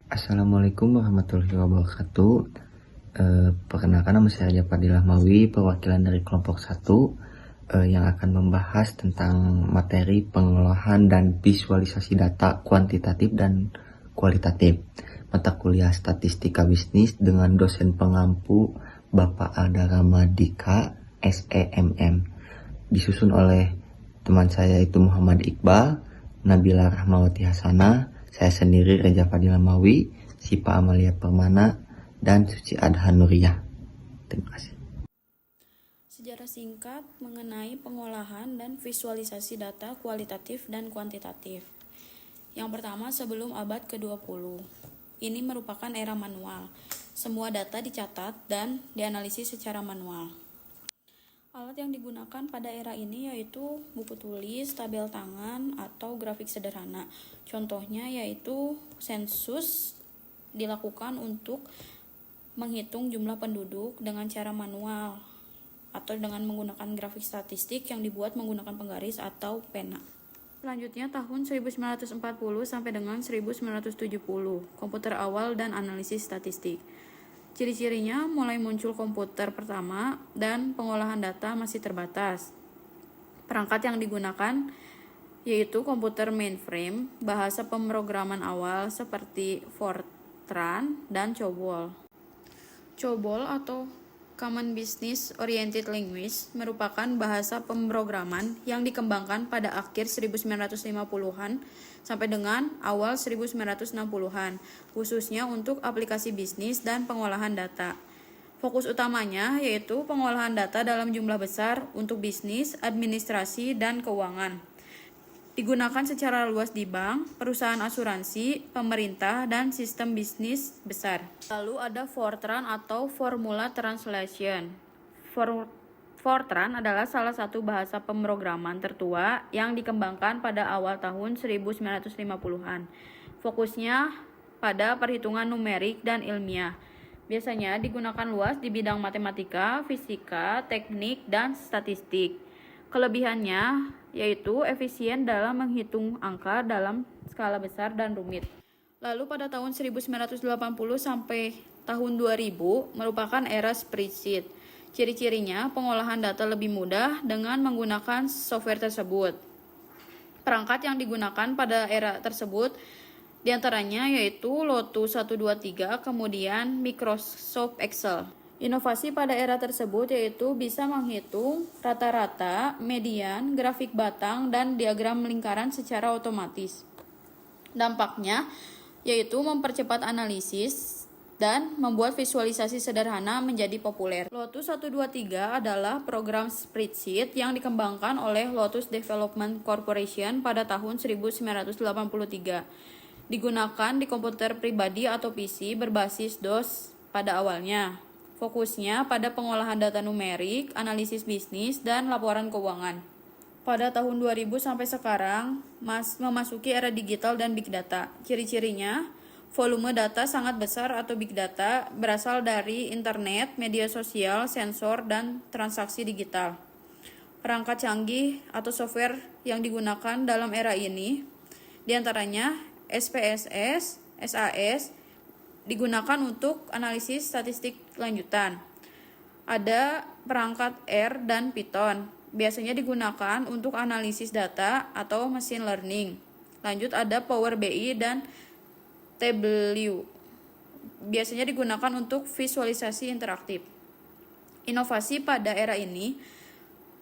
Assalamualaikum warahmatullahi wabarakatuh. Perkenalkan, nama saya Raja Fadilah Mawi, perwakilan dari kelompok 1 yang akan membahas tentang materi pengolahan dan visualisasi data kuantitatif dan kualitatif. Mata kuliah Statistika Bisnis dengan dosen pengampu Bapak Alda Ramadika, SEMM. Disusun oleh teman saya itu Muhammad Iqbal, Nabila Rahmawati Hasanah, saya sendiri Reza Fadila Mawi, Sipa Amalia Permana, dan Suci Adhan Nuriyah. Terima kasih. Sejarah singkat mengenai pengolahan dan visualisasi data kualitatif dan kuantitatif. Yang pertama, sebelum abad ke-20. Ini merupakan era manual. Semua data dicatat dan dianalisis secara manual. Alat yang digunakan pada era ini yaitu buku tulis, tabel tangan, atau grafik sederhana. Contohnya yaitu sensus dilakukan untuk menghitung jumlah penduduk dengan cara manual atau dengan menggunakan grafik statistik yang dibuat menggunakan penggaris atau pena. Selanjutnya tahun 1940 sampai dengan 1970, komputer awal dan analisis statistik. Ciri-cirinya mulai muncul komputer pertama dan pengolahan data masih terbatas. Perangkat yang digunakan yaitu komputer mainframe, bahasa pemrograman awal seperti Fortran dan COBOL. COBOL atau Common Business Oriented Language merupakan bahasa pemrograman yang dikembangkan pada akhir 1950-an sampai dengan awal 1960-an, khususnya untuk aplikasi bisnis dan pengolahan data. Fokus utamanya yaitu pengolahan data dalam jumlah besar untuk bisnis, administrasi, dan keuangan. Digunakan secara luas di bank, perusahaan asuransi, pemerintah, dan sistem bisnis besar. Lalu ada Fortran atau Formula Translation. Fortran adalah salah satu bahasa pemrograman tertua yang dikembangkan pada awal tahun 1950-an. Fokusnya pada perhitungan numerik dan ilmiah. Biasanya digunakan luas di bidang matematika, fisika, teknik, dan statistik. Kelebihannya yaitu efisien dalam menghitung angka dalam skala besar dan rumit. Lalu pada tahun 1980 sampai tahun 2000 merupakan era spreadsheet. Ciri-cirinya pengolahan data lebih mudah dengan menggunakan software tersebut. Perangkat yang digunakan pada era tersebut diantaranya yaitu Lotus 123, kemudian Microsoft Excel. Inovasi pada era tersebut yaitu bisa menghitung rata-rata, median, grafik batang, dan diagram lingkaran secara otomatis. Dampaknya yaitu mempercepat analisis dan membuat visualisasi sederhana menjadi populer. Lotus 123 adalah program spreadsheet yang dikembangkan oleh Lotus Development Corporation pada tahun 1983. Digunakan di komputer pribadi atau PC berbasis DOS pada awalnya. Fokusnya pada pengolahan data numerik, analisis bisnis, dan laporan keuangan. Pada tahun 2000 sampai sekarang, memasuki era digital dan big data. Ciri-cirinya, volume data sangat besar atau big data berasal dari internet, media sosial, sensor, dan transaksi digital. Perangkat canggih atau software yang digunakan dalam era ini, diantaranya SPSS, SAS, digunakan untuk analisis statistik lanjutan. Ada perangkat R dan Python, biasanya digunakan untuk analisis data atau machine learning. Lanjut ada Power BI dan Tableau, biasanya digunakan untuk visualisasi interaktif. Inovasi pada era ini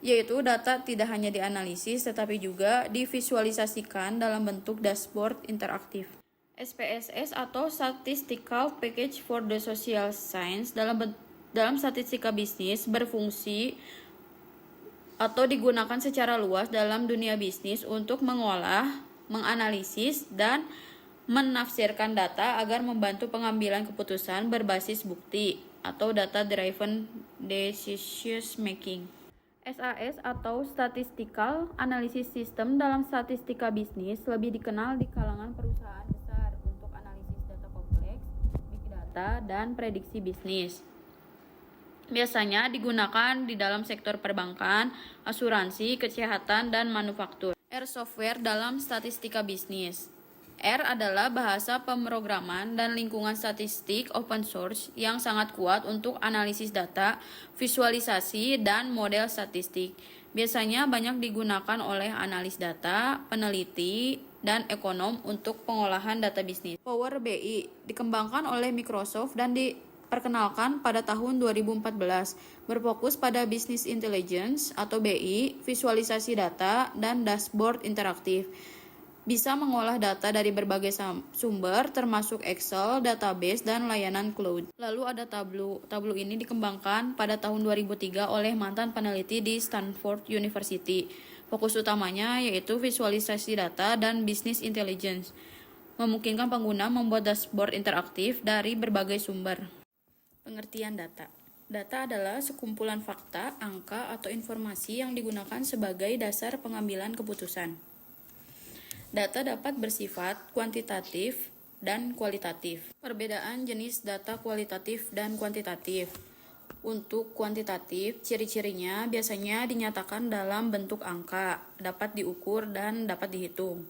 yaitu data tidak hanya dianalisis tetapi juga divisualisasikan dalam bentuk dashboard interaktif. SPSS atau Statistical Package for the Social Science dalam statistika bisnis berfungsi atau digunakan secara luas dalam dunia bisnis untuk mengolah, menganalisis, dan menafsirkan data agar membantu pengambilan keputusan berbasis bukti atau data-driven decision making. SAS atau Statistical Analysis System dalam statistika bisnis lebih dikenal di kalangan perusahaan besar untuk analisis data kompleks, big data, dan prediksi bisnis. Biasanya digunakan di dalam sektor perbankan, asuransi, kesehatan, dan manufaktur. R software dalam statistika bisnis. R adalah bahasa pemrograman dan lingkungan statistik open source yang sangat kuat untuk analisis data, visualisasi, dan model statistik. Biasanya banyak digunakan oleh analis data, peneliti, dan ekonom untuk pengolahan data bisnis. Power BI dikembangkan oleh Microsoft dan diperkenalkan pada tahun 2014, berfokus pada business intelligence atau BI, visualisasi data, dan dashboard interaktif. Bisa mengolah data dari berbagai sumber termasuk Excel, database, dan layanan cloud. Lalu ada Tableau. Tableau ini dikembangkan pada tahun 2003 oleh mantan peneliti di Stanford University. Fokus utamanya yaitu visualisasi data dan business intelligence, memungkinkan pengguna membuat dashboard interaktif dari berbagai sumber. Pengertian data. Data adalah sekumpulan fakta, angka, atau informasi yang digunakan sebagai dasar pengambilan keputusan. Data dapat bersifat kuantitatif dan kualitatif. Perbedaan jenis data kualitatif dan kuantitatif. Untuk kuantitatif, ciri-cirinya biasanya dinyatakan dalam bentuk angka, dapat diukur dan dapat dihitung.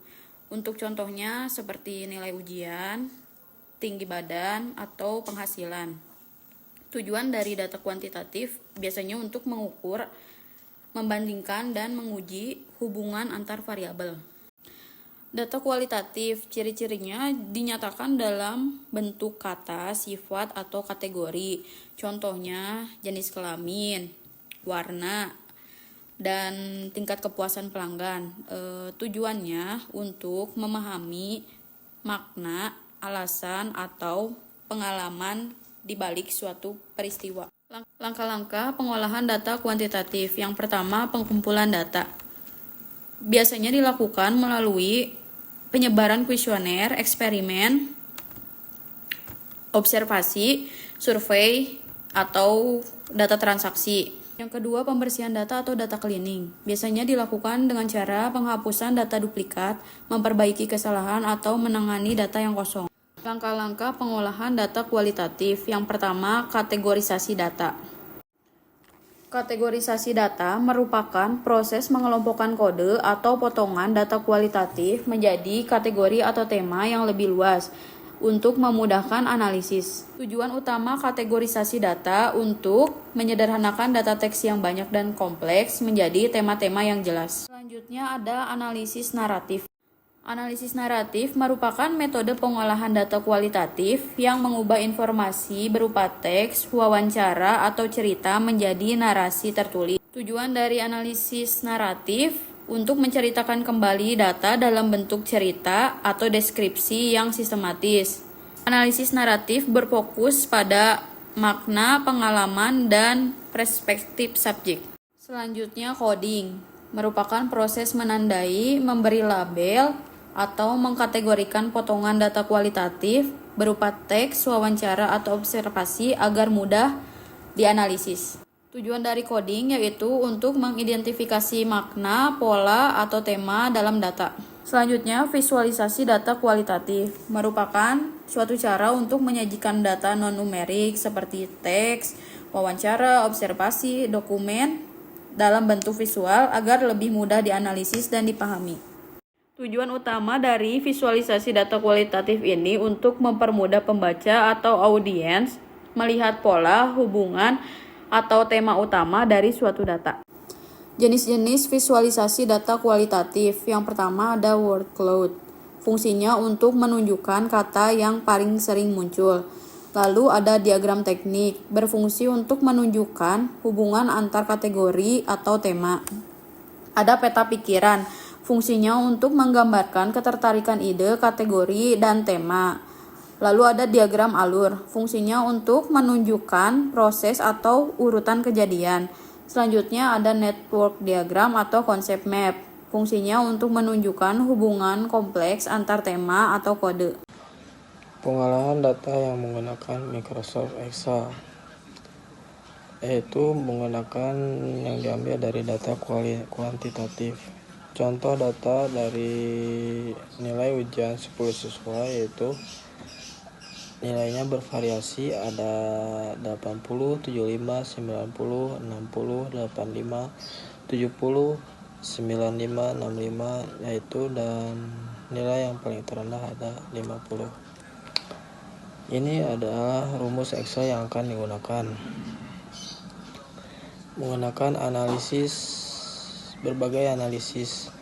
Untuk contohnya seperti nilai ujian, tinggi badan, atau penghasilan. Tujuan dari data kuantitatif biasanya untuk mengukur, membandingkan, dan menguji hubungan antar variabel. Data kualitatif, ciri-cirinya dinyatakan dalam bentuk kata, sifat, atau kategori. Contohnya jenis kelamin, warna, dan tingkat kepuasan pelanggan. Tujuannya untuk memahami makna, alasan, atau pengalaman di balik suatu peristiwa. Langkah-langkah pengolahan data kuantitatif. Yang pertama, pengumpulan data. Biasanya dilakukan melalui penyebaran kuesioner, eksperimen, observasi, survei, atau data transaksi. Yang kedua, pembersihan data atau data cleaning. Biasanya dilakukan dengan cara penghapusan data duplikat, memperbaiki kesalahan, atau menangani data yang kosong. Langkah-langkah pengolahan data kualitatif. Yang pertama, kategorisasi data. Kategorisasi data merupakan proses mengelompokkan kode atau potongan data kualitatif menjadi kategori atau tema yang lebih luas untuk memudahkan analisis. Tujuan utama kategorisasi data untuk menyederhanakan data teks yang banyak dan kompleks menjadi tema-tema yang jelas. Selanjutnya ada analisis naratif. Analisis naratif merupakan metode pengolahan data kualitatif yang mengubah informasi berupa teks, wawancara, atau cerita menjadi narasi tertulis. Tujuan dari analisis naratif untuk menceritakan kembali data dalam bentuk cerita atau deskripsi yang sistematis. Analisis naratif berfokus pada makna, pengalaman, dan perspektif subjek. Selanjutnya coding merupakan proses menandai, memberi label, atau mengkategorikan potongan data kualitatif berupa teks, wawancara, atau observasi agar mudah dianalisis. Tujuan dari coding yaitu untuk mengidentifikasi makna, pola, atau tema dalam data. Selanjutnya, visualisasi data kualitatif merupakan suatu cara untuk menyajikan data non-numerik seperti teks, wawancara, observasi, dokumen dalam bentuk visual agar lebih mudah dianalisis dan dipahami. Tujuan utama dari visualisasi data kualitatif ini untuk mempermudah pembaca atau audiens melihat pola, hubungan, atau tema utama dari suatu data. Jenis-jenis visualisasi data kualitatif. Yang pertama ada word cloud. Fungsinya untuk menunjukkan kata yang paling sering muncul. Lalu ada diagram teknik, berfungsi untuk menunjukkan hubungan antar kategori atau tema. Ada peta pikiran, fungsinya untuk menggambarkan ketertarikan ide, kategori, dan tema. Lalu ada diagram alur, fungsinya untuk menunjukkan proses atau urutan kejadian. Selanjutnya ada network diagram atau konsep map, fungsinya untuk menunjukkan hubungan kompleks antar tema atau kode. Pengolahan data yang menggunakan Microsoft Excel, yaitu menggunakan yang diambil dari data kuantitatif. Contoh data dari nilai ujian 10 siswa yaitu nilainya bervariasi, ada 80, 75, 90, 60, 85, 70, 95, 65 yaitu dan Nilai yang paling terendah ada 50. Ini adalah rumus Excel yang akan digunakan. Menggunakan berbagai analisis.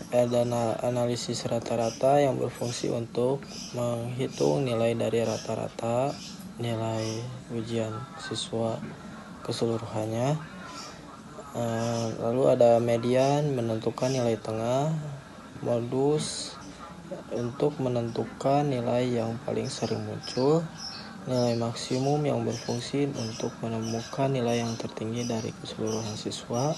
Ada analisis rata-rata yang berfungsi untuk menghitung nilai dari rata-rata nilai ujian siswa keseluruhannya. Lalu ada median, menentukan nilai tengah, modus untuk menentukan nilai yang paling sering muncul, nilai maksimum yang berfungsi untuk menemukan nilai yang tertinggi dari keseluruhan siswa,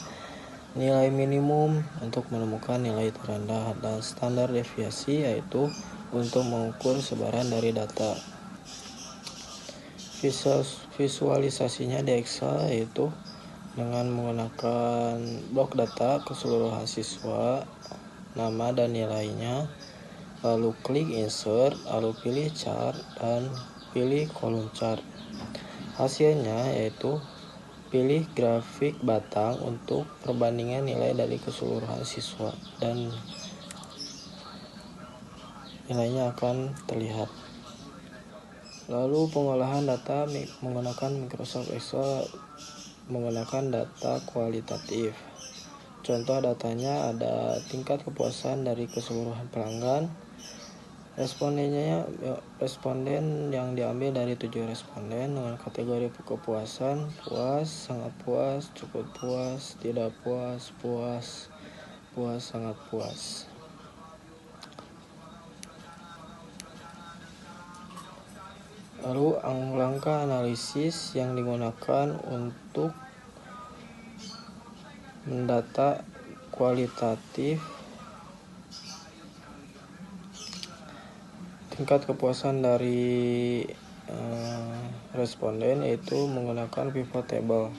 nilai minimum untuk menemukan nilai terendah, dan standar deviasi yaitu untuk mengukur sebaran dari data. Visualisasinya di Excel yaitu dengan menggunakan blok data keseluruhan siswa, nama dan nilainya, lalu klik insert, lalu pilih chart dan pilih kolom chart. Hasilnya yaitu pilih grafik batang untuk perbandingan nilai dari keseluruhan siswa dan nilainya akan terlihat. Lalu pengolahan data menggunakan Microsoft Excel menggunakan data kualitatif. Contoh datanya ada tingkat kepuasan dari keseluruhan pelanggan. Responden yang diambil dari 7 responden dengan kategori kepuasan: puas, sangat puas, cukup puas, tidak puas, puas, puas, sangat puas. Lalu langkah analisis yang digunakan untuk mendata kualitatif tingkat kepuasan dari responden yaitu menggunakan pivot table.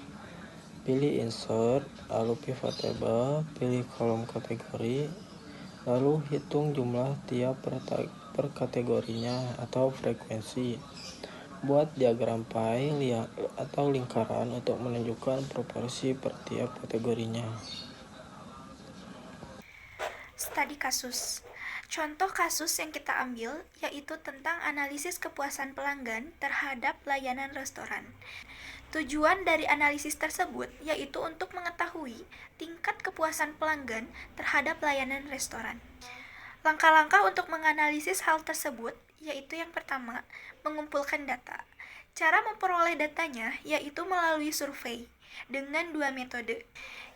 Pilih insert, lalu pivot table, pilih kolom kategori, lalu hitung jumlah tiap per kategorinya atau frekuensi. Buat diagram pie atau lingkaran untuk menunjukkan proporsi per tiap kategorinya. Studi kasus. Contoh kasus yang kita ambil yaitu tentang analisis kepuasan pelanggan terhadap layanan restoran. Tujuan dari analisis tersebut yaitu untuk mengetahui tingkat kepuasan pelanggan terhadap layanan restoran. Langkah-langkah untuk menganalisis hal tersebut yaitu yang pertama, mengumpulkan data. Cara memperoleh datanya yaitu melalui survei dengan 2 metode.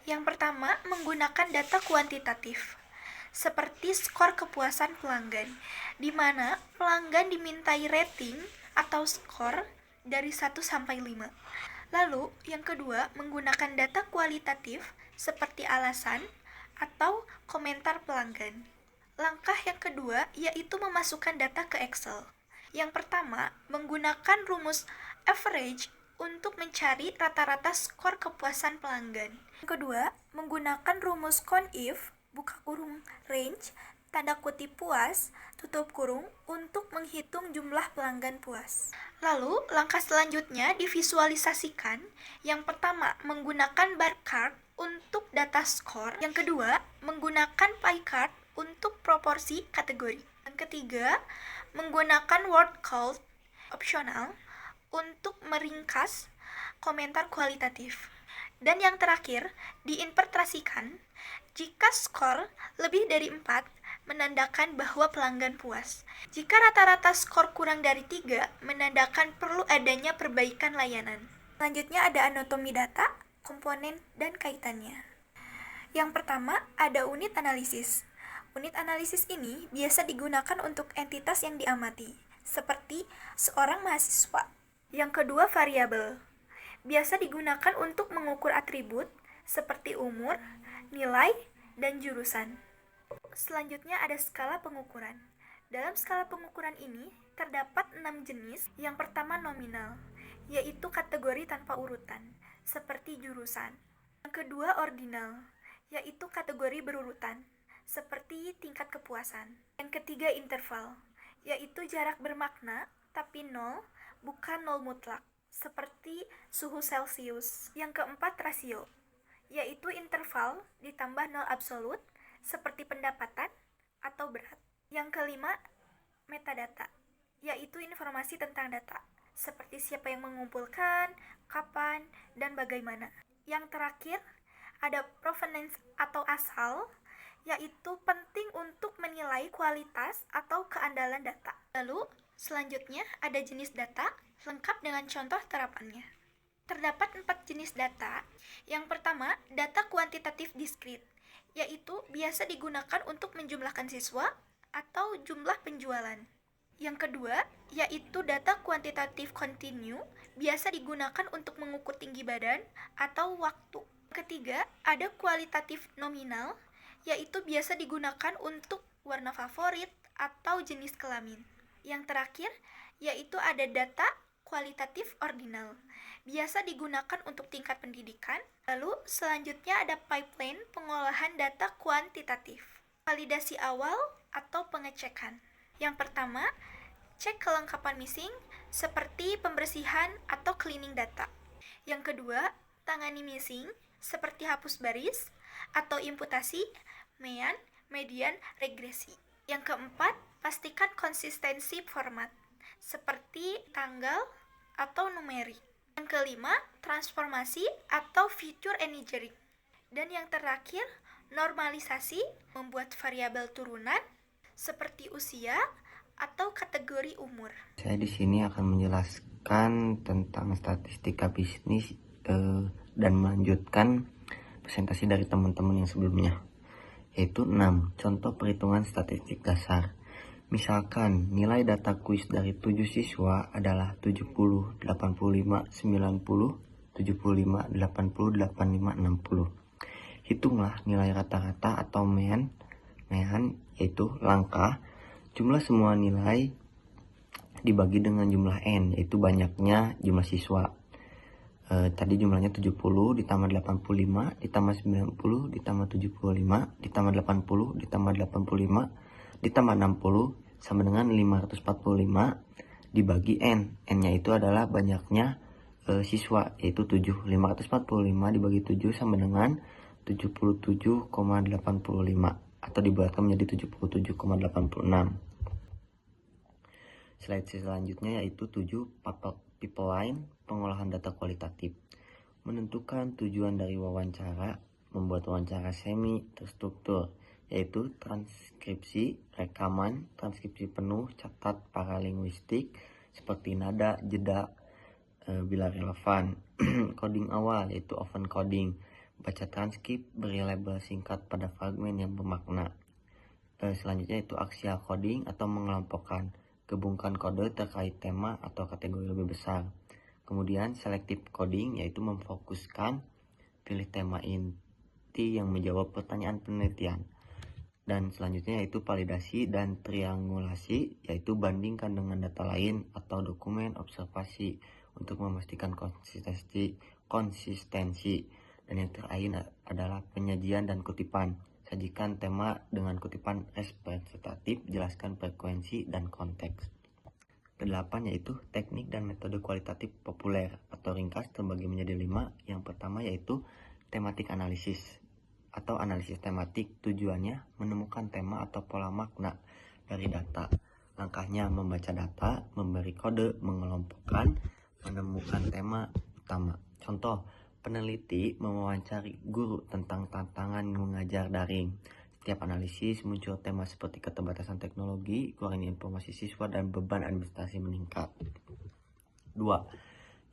Yang pertama, menggunakan data kuantitatif seperti skor kepuasan pelanggan, di mana pelanggan dimintai rating atau skor dari 1 sampai 5. Lalu, yang kedua, menggunakan data kualitatif seperti alasan atau komentar pelanggan. Langkah yang kedua yaitu memasukkan data ke Excel. Yang pertama, menggunakan rumus average untuk mencari rata-rata skor kepuasan pelanggan. Yang kedua, menggunakan rumus CONIF buka kurung range, tanda kutip puas, tutup kurung untuk menghitung jumlah pelanggan puas. Lalu, langkah selanjutnya divisualisasikan. Yang pertama, menggunakan bar chart untuk data skor. Yang kedua, menggunakan pie chart untuk proporsi kategori. Yang ketiga, menggunakan word count opsional untuk meringkas komentar kualitatif. Dan yang terakhir, diinterpretasikan. Jika skor lebih dari 4, menandakan bahwa pelanggan puas. Jika rata-rata skor kurang dari 3, menandakan perlu adanya perbaikan layanan. Selanjutnya ada anatomi data, komponen, dan kaitannya. Yang pertama, ada unit analisis. Unit analisis ini biasa digunakan untuk entitas yang diamati, seperti seorang mahasiswa. Yang kedua, variabel. Biasa digunakan untuk mengukur atribut, seperti umur, nilai, dan jurusan. Selanjutnya ada skala pengukuran. Dalam skala pengukuran ini terdapat 6 jenis. Yang pertama nominal, yaitu kategori tanpa urutan, seperti jurusan. Yang kedua ordinal, yaitu kategori berurutan, seperti tingkat kepuasan. Yang ketiga interval, yaitu jarak bermakna tapi 0, bukan 0 mutlak, seperti suhu Celcius. Yang keempat rasio, yaitu interval ditambah 0 absolut, seperti pendapatan atau berat. Yang kelima, metadata, yaitu informasi tentang data, seperti siapa yang mengumpulkan, kapan, dan bagaimana. Yang terakhir, ada provenance atau asal, yaitu penting untuk menilai kualitas atau keandalan data. Lalu, selanjutnya ada jenis data, lengkap dengan contoh terapannya. Terdapat 4 jenis data. Yang pertama, data kuantitatif diskrit, yaitu biasa digunakan untuk menjumlahkan siswa atau jumlah penjualan. Yang kedua, yaitu data kuantitatif kontinu, biasa digunakan untuk mengukur tinggi badan atau waktu. Ketiga, ada kualitatif nominal, yaitu biasa digunakan untuk warna favorit atau jenis kelamin. Yang terakhir, yaitu ada data kualitatif ordinal, biasa digunakan untuk tingkat pendidikan. Lalu selanjutnya ada pipeline pengolahan data kuantitatif. Validasi awal atau pengecekan. Yang pertama, cek kelengkapan missing seperti pembersihan atau cleaning data. Yang kedua, tangani missing seperti hapus baris atau imputasi, mean, median, regresi. Yang keempat, pastikan konsistensi format seperti tanggal atau numerik. Yang kelima, transformasi atau feature engineering. Dan yang terakhir, normalisasi, membuat variabel turunan seperti usia atau kategori umur. Saya di sini akan menjelaskan tentang statistika bisnis dan melanjutkan presentasi dari teman-teman yang sebelumnya, yaitu 6 contoh perhitungan statistik dasar. Misalkan nilai data kuis dari 7 siswa adalah 70, 85, 90, 75, 80, 85, 60. Hitunglah nilai rata-rata atau mean yaitu langkah jumlah semua nilai dibagi dengan jumlah n, yaitu banyaknya jumlah siswa. Tadi jumlahnya 70 ditambah 85 ditambah 90 ditambah 75 ditambah 80 ditambah 85 ditambah 60 sama dengan 545 dibagi n. N-nya itu adalah banyaknya siswa, yaitu 7. 545 dibagi 7 sama dengan 77,85 atau dibulatkan menjadi 77,86. Slide selanjutnya yaitu 7 pipeline pengolahan data kualitatif. Menentukan tujuan dari wawancara, membuat wawancara semi terstruktur, yaitu transkripsi, rekaman, transkripsi penuh, catat paralinguistik seperti nada, jeda bila relevan. Coding awal yaitu open coding, baca transkrip, beri label singkat pada fragmen yang bermakna. Selanjutnya itu aksial coding atau mengelompokkan, gabungkan kode terkait tema atau kategori lebih besar. Kemudian selective coding yaitu memfokuskan, pilih tema inti yang menjawab pertanyaan penelitian. Dan selanjutnya yaitu validasi dan triangulasi, yaitu bandingkan dengan data lain atau dokumen observasi untuk memastikan konsistensi. Dan yang terakhir adalah penyajian dan kutipan. Sajikan tema dengan kutipan representatif, jelaskan frekuensi dan konteks. Kedelapan yaitu teknik dan metode kualitatif populer atau ringkas terbagi menjadi 5. Yang pertama yaitu tematik analisis atau analisis tematik. Tujuannya menemukan tema atau pola makna dari data. Langkahnya membaca data, memberi kode, mengelompokkan, menemukan tema utama. Contoh, peneliti mewawancari guru tentang tantangan mengajar daring. Setiap analisis muncul tema seperti keterbatasan teknologi, kurangnya informasi siswa, dan beban administrasi meningkat. 2.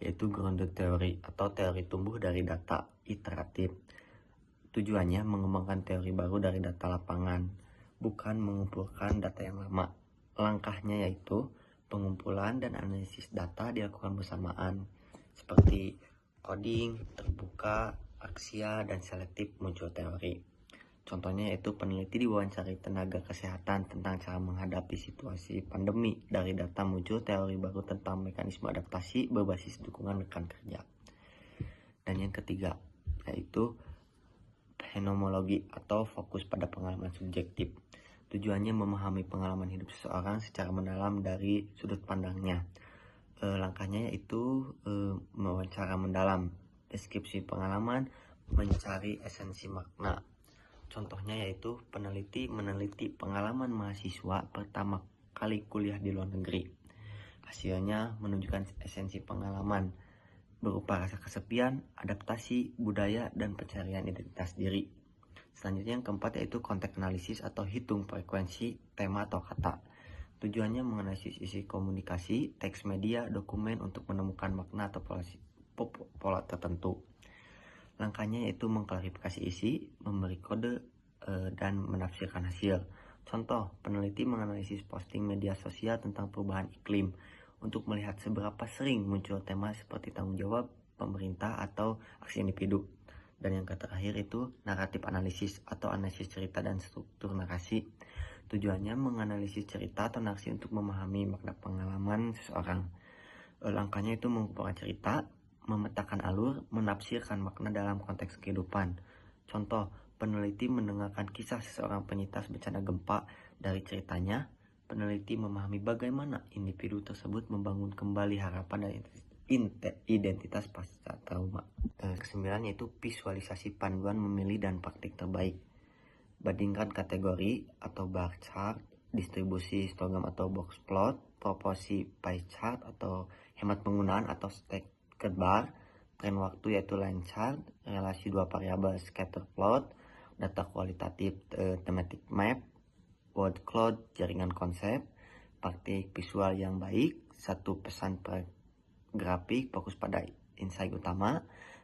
Yaitu grounded theory atau teori tumbuh dari data iteratif. Tujuannya mengembangkan teori baru dari data lapangan, bukan mengumpulkan data yang lama. Langkahnya yaitu pengumpulan dan analisis data dilakukan bersamaan, seperti coding, terbuka, aksial, dan selektif muncul teori. Contohnya yaitu peneliti diwawancari tenaga kesehatan tentang cara menghadapi situasi pandemi. Dari data muncul teori baru tentang mekanisme adaptasi berbasis dukungan rekan kerja. Dan yang ketiga yaitu fenomenologi atau fokus pada pengalaman subjektif. Tujuannya memahami pengalaman hidup seseorang secara mendalam dari sudut pandangnya. Langkahnya yaitu mewawancara mendalam, deskripsi pengalaman, mencari esensi makna. Contohnya yaitu peneliti meneliti pengalaman mahasiswa pertama kali kuliah di luar negeri. Hasilnya menunjukkan esensi pengalaman berupa rasa kesepian, adaptasi, budaya, dan pencarian identitas diri. Selanjutnya yang keempat yaitu konteks analisis atau hitung frekuensi tema atau kata. Tujuannya menganalisis isi komunikasi, teks media, dokumen untuk menemukan makna atau pola tertentu. Langkahnya yaitu mengklarifikasi isi, memberi kode, dan menafsirkan hasil. Contoh, peneliti menganalisis posting media sosial tentang perubahan iklim untuk melihat seberapa sering muncul tema seperti tanggung jawab pemerintah atau aksi individu. Dan yang terakhir itu naratif analisis atau analisis cerita dan struktur narasi. Tujuannya menganalisis cerita atau narasi untuk memahami makna pengalaman seseorang. Langkahnya itu mengumpulkan cerita, memetakan alur, menafsirkan makna dalam konteks kehidupan. Contoh, peneliti mendengarkan kisah seseorang penyintas bencana gempa. Dari ceritanya, peneliti memahami bagaimana individu tersebut membangun kembali harapan dan identitas pasca trauma. Kesembilan yaitu visualisasi panduan memilih dan praktik terbaik. Bandingkan kategori atau bar chart, distribusi histogram atau box plot, proporsi pie chart atau hemat penggunaan atau stacked bar, tren waktu yaitu line chart, relasi dua variabel scatter plot, data kualitatif thematic map, word cloud, jaringan konsep, praktik visual yang baik, satu pesan per grafik, fokus pada insight utama,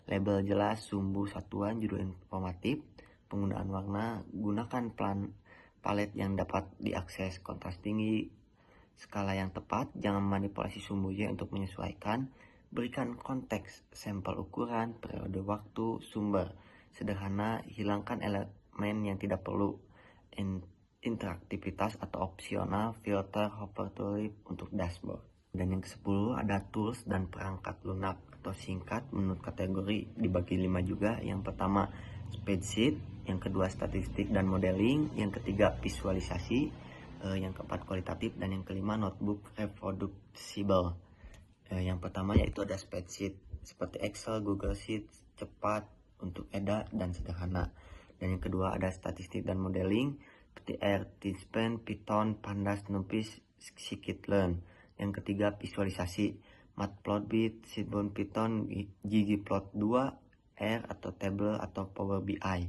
label jelas, sumbu satuan, judul informatif, penggunaan warna, gunakan palet yang dapat diakses, kontras tinggi, skala yang tepat, jangan manipulasi sumbunya untuk menyesuaikan, berikan konteks, sampel ukuran, periode waktu, sumber, sederhana, hilangkan elemen yang tidak perlu, interaktivitas atau opsional, filter, hover tulip untuk dashboard. Dan yang ke-10 ada tools dan perangkat lunak atau singkat menurut kategori dibagi 5 juga. Yang pertama spreadsheet, yang kedua statistik dan modeling, yang ketiga visualisasi, yang keempat kualitatif, dan yang kelima notebook reproducible. Yang pertama yaitu ada spreadsheet seperti Excel, Google Sheets, cepat untuk EDA dan sederhana. Dan yang kedua ada statistik dan modeling seperti R, T-Span, Python, Pandas, NumPy, Scikit-learn. Yang ketiga visualisasi Matplotlib, Seaborn Python, ggplot2, R atau Table atau Power BI.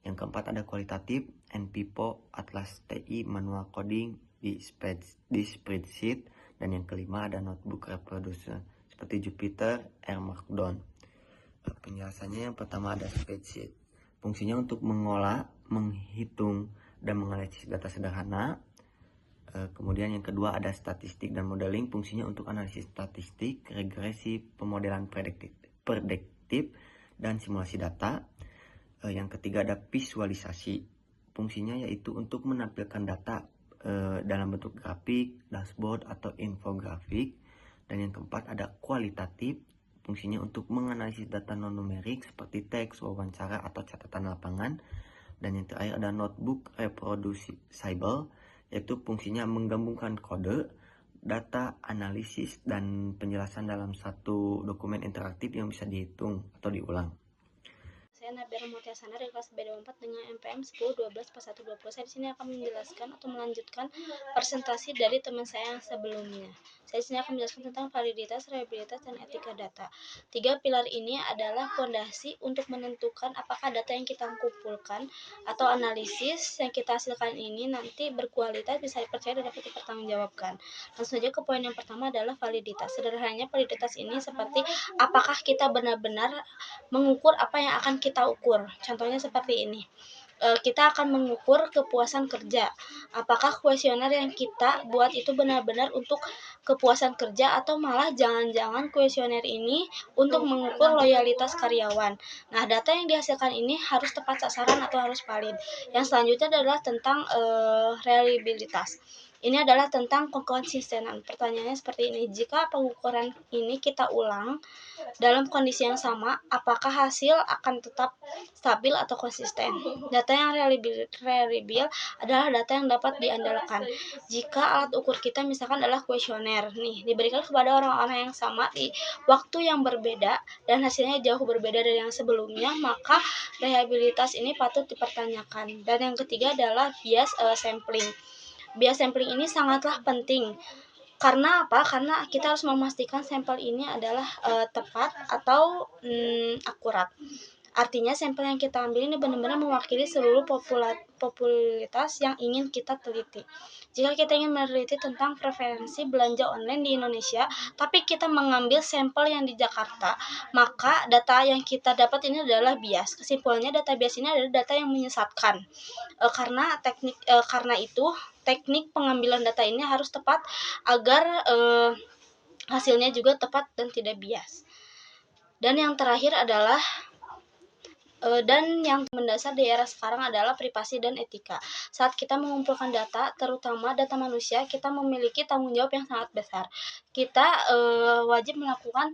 Yang keempat ada kualitatif NPPO, Atlas TI, manual coding di spreadsheet. Dan yang kelima ada notebook reproducer seperti Jupyter, R Markdown. Penjelasannya yang pertama ada spreadsheet. Fungsinya untuk mengolah, menghitung, dan menganalisis data sederhana. Kemudian yang kedua ada statistik dan modeling, fungsinya untuk analisis statistik, regresi, pemodelan prediktif, dan simulasi data. Yang ketiga ada visualisasi, fungsinya yaitu untuk menampilkan data dalam bentuk grafik, dashboard, atau infografik. Dan yang keempat ada kualitatif, fungsinya untuk menganalisis data non-numerik seperti teks, wawancara, atau catatan lapangan. Dan yang terakhir ada notebook reproducible, yaitu fungsinya menggabungkan kode, data, analisis, dan penjelasan dalam satu dokumen interaktif yang bisa dihitung atau diulang. Saya Nabila Mutiasana dari kelas B24 dengan MPM 10, 12, 41, 20. Saya di sini akan menjelaskan atau melanjutkan presentasi dari teman saya yang sebelumnya. Saya di sini akan menjelaskan tentang validitas, reliabilitas, dan etika data. 3 pilar ini adalah fondasi untuk menentukan apakah data yang kita kumpulkan atau analisis yang kita hasilkan ini nanti berkualitas, bisa dipercaya, dan dapat dipertanggungjawabkan. Langsung saja ke poin yang pertama adalah validitas. Sederhananya validitas ini seperti apakah kita benar-benar mengukur apa yang akan kita ukur. Contohnya seperti ini. Kita akan mengukur kepuasan kerja. Apakah kuesioner yang kita buat itu benar-benar untuk kepuasan kerja atau malah jangan-jangan kuesioner ini untuk mengukur loyalitas karyawan. Nah, data yang dihasilkan ini harus tepat sasaran atau harus valid. Yang selanjutnya adalah tentang reliabilitas. Ini adalah tentang kekonsistenan. Pertanyaannya seperti ini, jika pengukuran ini kita ulang dalam kondisi yang sama, apakah hasil akan tetap stabil atau konsisten? Data yang reliable adalah data yang dapat diandalkan. Jika alat ukur kita misalkan adalah kuesioner, nih diberikan kepada orang-orang yang sama di waktu yang berbeda dan hasilnya jauh berbeda dari yang sebelumnya, maka reliabilitas ini patut dipertanyakan. Dan yang ketiga adalah bias sampling. Bias sampling ini sangatlah penting. Karena apa? Karena kita harus memastikan sampel ini adalah tepat atau akurat. Artinya sampel yang kita ambil ini benar-benar mewakili seluruh popularitas yang ingin kita teliti. Jika kita ingin meneliti tentang preferensi belanja online di Indonesia, tapi kita mengambil sampel yang di Jakarta, maka data yang kita dapat ini adalah bias. Kesimpulannya, data bias ini adalah data yang menyesatkan. Karena itu teknik pengambilan data ini harus tepat agar hasilnya juga tepat dan tidak bias. Dan yang terakhir adalah dan yang mendasar di era sekarang adalah privasi dan etika. Saat kita mengumpulkan data, terutama data manusia, kita memiliki tanggung jawab yang sangat besar. Kita wajib melakukan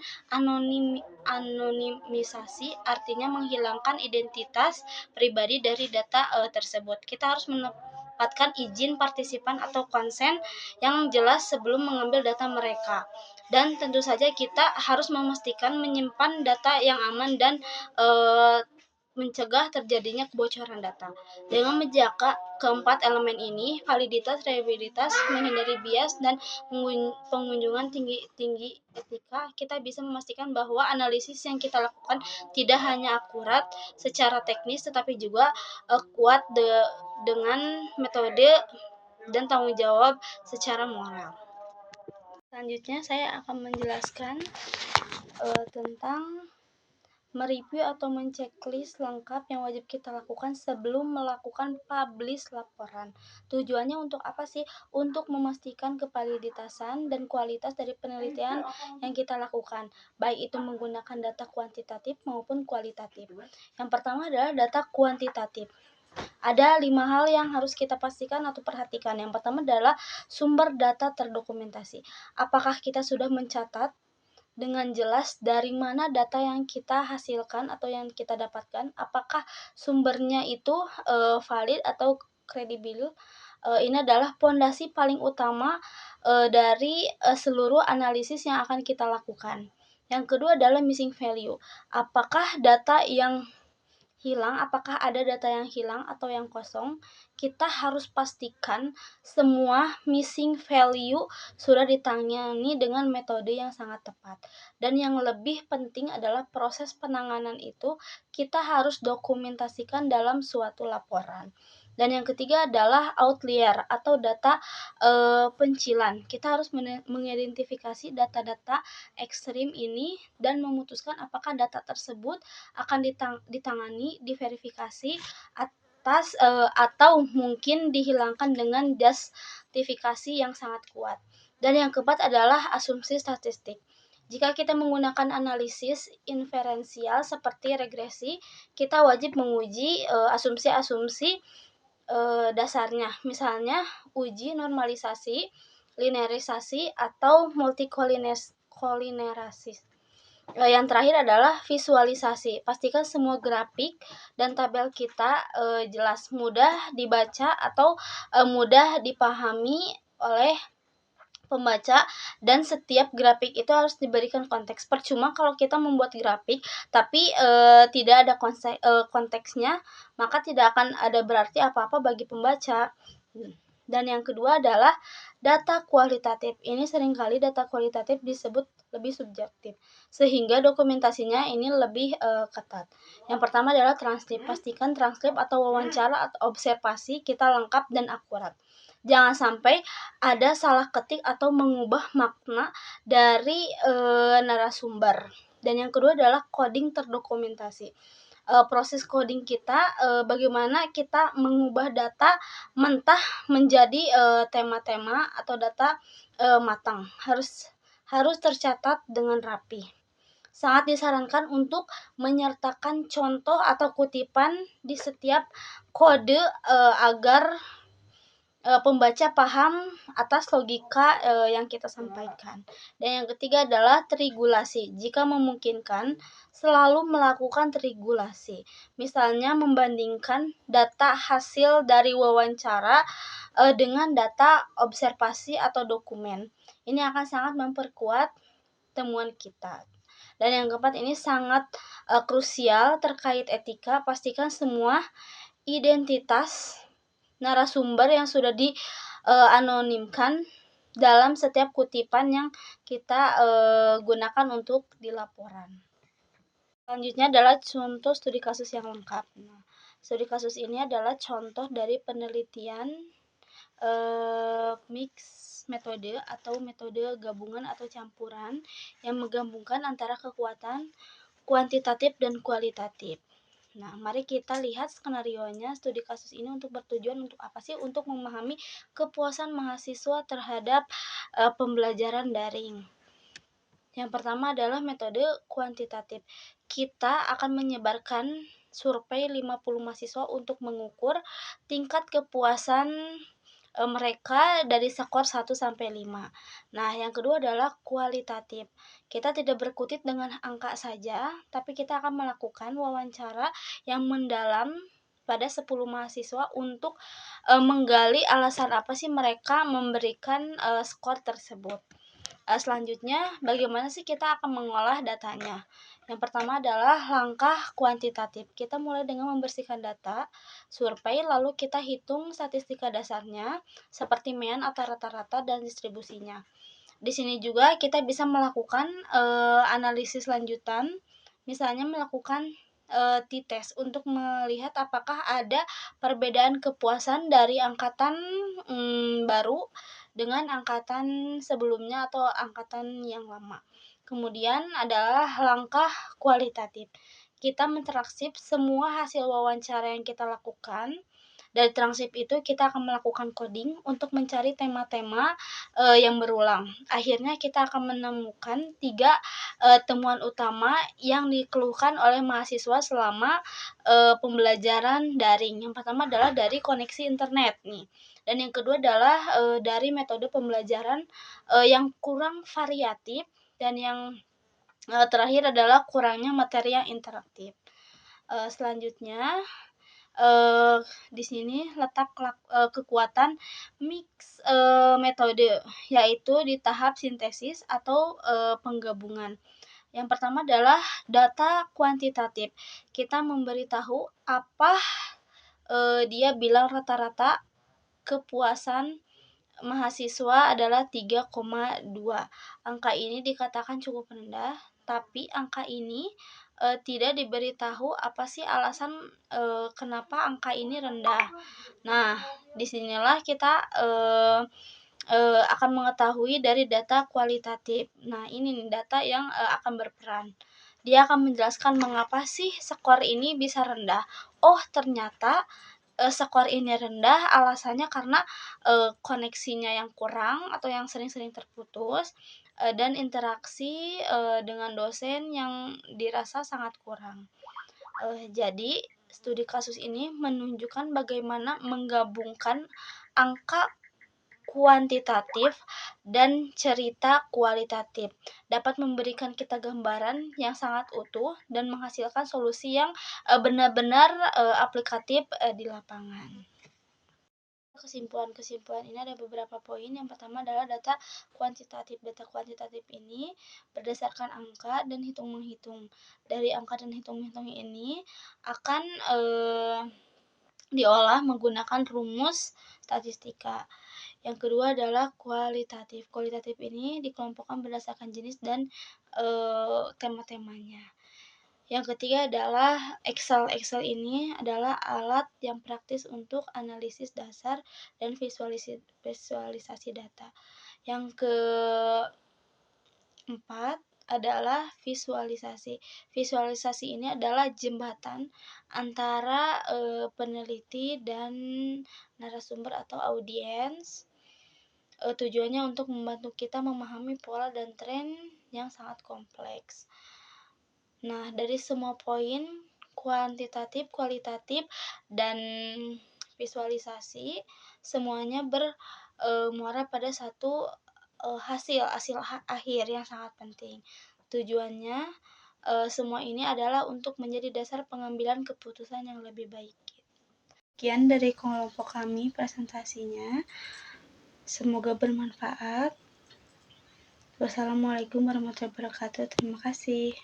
anonimisasi, artinya menghilangkan identitas pribadi dari data tersebut. Kita harus mendapatkan izin partisipan atau konsen yang jelas sebelum mengambil data mereka. Dan tentu saja kita harus memastikan menyimpan data yang aman dan mencegah terjadinya kebocoran data. Dengan menjaga keempat elemen ini, validitas, reliabilitas, menghindari bias, dan pengunjungan tinggi etika, kita bisa memastikan bahwa analisis yang kita lakukan tidak hanya akurat secara teknis, tetapi juga kuat dengan metode dan tanggung jawab secara moral. Selanjutnya saya akan menjelaskan tentang mereview atau menceklis lengkap yang wajib kita lakukan sebelum melakukan publish laporan. Tujuannya untuk apa sih? Untuk memastikan kevaliditasan dan kualitas dari penelitian yang kita lakukan, baik itu menggunakan data kuantitatif maupun kualitatif. Yang pertama adalah data kuantitatif. Ada 5 hal yang harus kita pastikan atau perhatikan. Yang pertama adalah sumber data terdokumentasi. Apakah kita sudah mencatat dengan jelas dari mana data yang kita hasilkan atau yang kita dapatkan, apakah sumbernya itu valid atau kredibel. Ini adalah pondasi paling utama dari seluruh analisis yang akan kita lakukan. Yang kedua adalah missing value. Apakah data yang hilang, apakah ada data yang hilang atau yang kosong? Kita harus pastikan semua missing value sudah ditangani dengan metode yang sangat tepat. Dan yang lebih penting adalah proses penanganan itu kita harus dokumentasikan dalam suatu laporan. Dan yang ketiga adalah outlier atau data pencilan. Kita harus mengidentifikasi data-data ekstrim ini dan memutuskan apakah data tersebut akan ditangani, diverifikasi atau mungkin dihilangkan dengan justifikasi yang sangat kuat. Dan yang keempat adalah asumsi statistik. Jika kita menggunakan analisis inferensial seperti regresi, kita wajib menguji asumsi-asumsi dasarnya, misalnya uji normalisasi, linearisasi, atau multikolinerasi. Yang terakhir adalah visualisasi. Pastikan semua grafik dan tabel kita jelas, mudah dibaca atau mudah dipahami oleh pembaca, dan setiap grafik itu harus diberikan konteks. Percuma kalau kita membuat grafik tapi tidak ada konteksnya, maka tidak akan ada berarti apa-apa bagi pembaca. Dan yang kedua adalah data kualitatif. Ini seringkali data kualitatif disebut lebih subjektif, sehingga dokumentasinya ini lebih ketat. Yang pertama adalah transkrip. Pastikan transkrip atau wawancara atau observasi kita lengkap dan akurat. Jangan sampai ada salah ketik atau mengubah makna dari narasumber. Dan yang kedua adalah coding terdokumentasi. Proses coding kita, bagaimana kita mengubah data mentah menjadi tema-tema atau data matang, harus tercatat dengan rapi. Sangat disarankan untuk menyertakan contoh atau kutipan di setiap kode agar pembaca paham atas logika yang kita sampaikan. Dan yang ketiga adalah teregulasi. Jika memungkinkan, selalu melakukan teregulasi. Misalnya membandingkan data hasil dari wawancara dengan data observasi atau dokumen. Ini akan sangat memperkuat temuan kita. Dan yang keempat ini sangat krusial terkait etika. Pastikan semua identitas narasumber yang sudah dianonimkan dalam setiap kutipan yang kita gunakan untuk di laporan. Selanjutnya adalah contoh studi kasus yang lengkap. Nah, studi kasus ini adalah contoh dari penelitian mix metode atau metode gabungan atau campuran yang menggabungkan antara kekuatan kuantitatif dan kualitatif. Nah, mari kita lihat skenarionya. Studi kasus ini untuk bertujuan untuk apa sih? Untuk memahami kepuasan mahasiswa terhadap pembelajaran daring. Yang pertama adalah metode kuantitatif. Kita akan menyebarkan survei 50 mahasiswa untuk mengukur tingkat kepuasan mereka dari skor 1 sampai 5. Nah, yang kedua adalah kualitatif. Kita tidak berkutit dengan angka saja, tapi kita akan melakukan wawancara yang mendalam pada 10 mahasiswa untuk menggali alasan apa sih mereka memberikan skor tersebut. Selanjutnya, bagaimana sih kita akan mengolah datanya? Yang pertama adalah langkah kuantitatif. Kita mulai dengan membersihkan data survei, lalu kita hitung statistika dasarnya seperti mean atau rata-rata dan distribusinya. Di sini juga kita bisa melakukan analisis lanjutan, misalnya melakukan t-test untuk melihat apakah ada perbedaan kepuasan dari angkatan baru dengan angkatan sebelumnya atau angkatan yang lama. Kemudian adalah langkah kualitatif. Kita mentranskip semua hasil wawancara yang kita lakukan. Dari transkrip itu kita akan melakukan coding untuk mencari tema-tema yang berulang. Akhirnya kita akan menemukan 3 temuan utama yang dikeluhkan oleh mahasiswa selama pembelajaran daring. Yang pertama adalah dari koneksi internet nih. Dan yang kedua adalah dari metode pembelajaran yang kurang variatif, dan yang terakhir adalah kurangnya materi yang interaktif. Selanjutnya di sini letak kekuatan mix metode, yaitu di tahap sintesis atau penggabungan. Yang pertama adalah data kuantitatif. Kita memberitahu apa dia bilang rata-rata kepuasan mahasiswa adalah 3,2. Angka ini dikatakan cukup rendah, tapi angka ini tidak diberitahu apa sih alasan kenapa angka ini rendah. Nah, disinilah kita akan mengetahui dari data kualitatif. Nah, ini nih data yang akan berperan. Dia akan menjelaskan mengapa sih skor ini bisa rendah. Oh, ternyata skor ini rendah alasannya karena koneksinya yang kurang atau yang sering-sering terputus, dan interaksi dengan dosen yang dirasa sangat kurang. Jadi studi kasus ini menunjukkan bagaimana menggabungkan angka kuantitatif dan cerita kualitatif dapat memberikan kita gambaran yang sangat utuh dan menghasilkan solusi yang benar-benar aplikatif di lapangan. Kesimpulan-kesimpulan ini ada beberapa poin. Yang pertama adalah data kuantitatif. Data kuantitatif ini berdasarkan angka dan hitung-menghitung. Dari angka dan hitung-menghitung ini akan diolah menggunakan rumus statistika. Yang kedua adalah kualitatif. Kualitatif ini dikelompokkan berdasarkan jenis dan tema-temanya. Yang ketiga adalah Excel. Excel ini adalah alat yang praktis untuk analisis dasar dan visualisasi data. Yang keempat adalah visualisasi. Visualisasi ini adalah jembatan antara peneliti dan narasumber atau audiens. Tujuannya untuk membantu kita memahami pola dan tren yang sangat kompleks. Nah, dari semua poin kuantitatif, kualitatif, dan visualisasi, semuanya bermuara pada satu hasil akhir yang sangat penting. Tujuannya semua ini adalah untuk menjadi dasar pengambilan keputusan yang lebih baik. Sekian dari kelompok kami presentasinya. Semoga bermanfaat. Wassalamualaikum warahmatullahi wabarakatuh. Terima kasih.